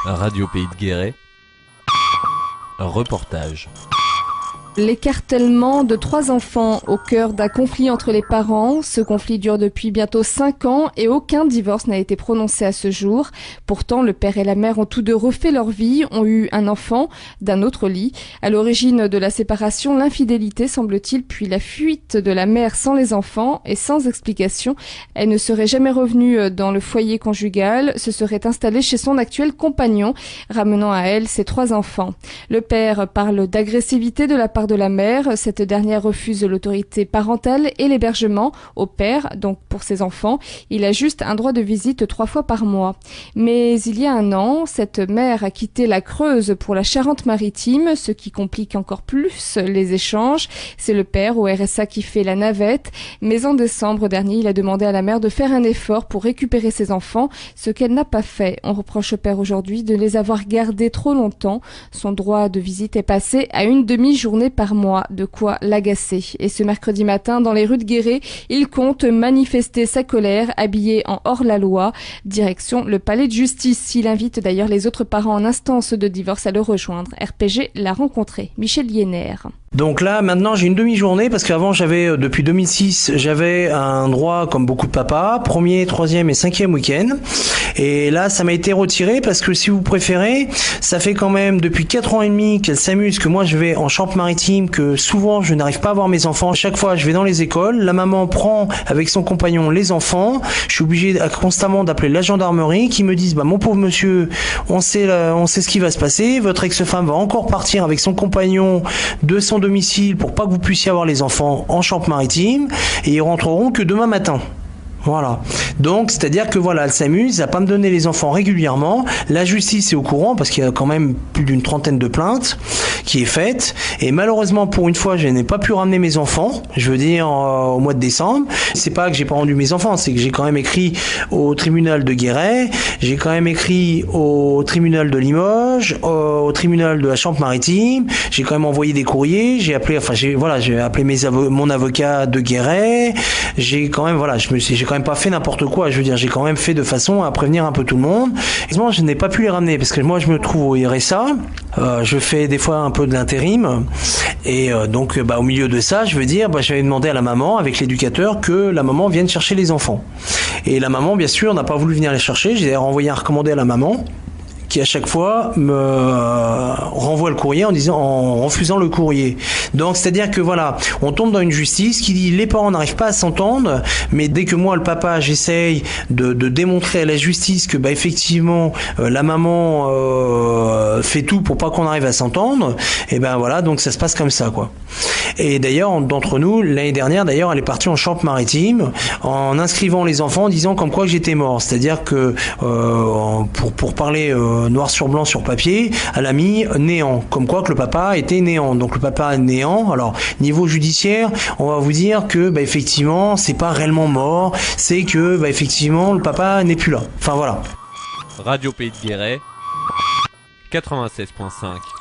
Radio Pays de Guéret, reportage. L'écartèlement de 3 enfants au cœur d'un conflit entre les parents. Ce conflit dure depuis bientôt 5 ans et aucun divorce n'a été prononcé à ce jour. Pourtant, le père et la mère ont tous deux refait leur vie, ont eu un enfant d'un autre lit. À l'origine de la séparation, l'infidélité semble-t-il, puis la fuite de la mère sans les enfants et sans explication. Elle ne serait jamais revenue dans le foyer conjugal, se serait installée chez son actuel compagnon, ramenant à elle ses 3 enfants. Le père parle d'agressivité de la part de la mère. Cette dernière refuse l'autorité parentale et l'hébergement au père, donc pour ses enfants. Il a juste un droit de visite 3 fois par mois. Mais il y a un an, cette mère a quitté la Creuse pour la Charente-Maritime, ce qui complique encore plus les échanges. C'est le père au RSA qui fait la navette. Mais en décembre dernier, il a demandé à la mère de faire un effort pour récupérer ses enfants, ce qu'elle n'a pas fait. On reproche au père aujourd'hui de les avoir gardés trop longtemps. Son droit de visite est passé à une demi-journée par mois, de quoi l'agacer. Et ce mercredi matin, dans les rues de Guéret, il compte manifester sa colère, habillé en hors-la-loi, direction le palais de justice. Il invite d'ailleurs les autres parents en instance de divorce à le rejoindre. RPG l'a rencontré. Michel Liéner. Donc là, maintenant, j'ai une demi-journée parce qu'avant, depuis 2006, j'avais un droit comme beaucoup de papas, 1er, 3e et 5e week-end. Et là, ça m'a été retiré parce que si vous préférez, ça fait quand même depuis 4 ans et demi qu'elle s'amuse, que moi je vais en Charente-Maritime, que souvent je n'arrive pas à voir mes enfants. Chaque fois, je vais dans les écoles, la maman prend avec son compagnon les enfants. Je suis obligé constamment d'appeler la gendarmerie qui me disent, mon pauvre monsieur, on sait ce qui va se passer. Votre ex-femme va encore partir avec son compagnon de son domicile pour pas que vous puissiez avoir les enfants en Charente-Maritime et ils rentreront que demain matin. Voilà. Donc, c'est-à-dire que elle s'amuse à pas me donner les enfants régulièrement. La justice est au courant parce qu'il y a quand même plus d'une 30aine de plaintes qui est faite. Et malheureusement, pour une fois, je n'ai pas pu ramener mes enfants. Je veux dire, au mois de décembre. C'est pas que j'ai pas rendu mes enfants, c'est que j'ai quand même écrit au tribunal de Guéret. J'ai quand même écrit au tribunal de Limoges, au tribunal de la Charente-Maritime. J'ai quand même envoyé des courriers. J'ai appelé mon avocat de Guéret. J'ai quand même, j'ai quand même pas fait n'importe quoi, je veux dire, j'ai quand même fait de façon à prévenir un peu tout le monde. Heureusement, je n'ai pas pu les ramener parce que moi je me trouve au RSA, je fais des fois un peu de l'intérim et donc au milieu de ça, je veux dire, j'avais demandé à la maman avec l'éducateur que la maman vienne chercher les enfants. Et la maman, bien sûr, n'a pas voulu venir les chercher, j'ai renvoyé un recommandé à la maman qui à chaque fois me renvoie le courrier en refusant le courrier. Donc c'est-à-dire que on tombe dans une justice qui dit les parents n'arrivent pas à s'entendre, mais dès que moi le papa j'essaye de démontrer à la justice que effectivement la maman fait tout pour pas qu'on arrive à s'entendre, et donc ça se passe comme ça quoi. Et d'ailleurs d'entre nous l'année dernière d'ailleurs elle est partie en Charente-Maritime en inscrivant les enfants en disant comme quoi que j'étais mort, c'est-à-dire que pour parler noir sur blanc sur papier, elle a mis néant, comme quoi que le papa était néant. Donc le papa est néant. Alors niveau judiciaire, on va vous dire que effectivement c'est pas réellement mort, c'est que effectivement le papa n'est plus là. Enfin voilà. Radio Pays de Guéret, 96.5.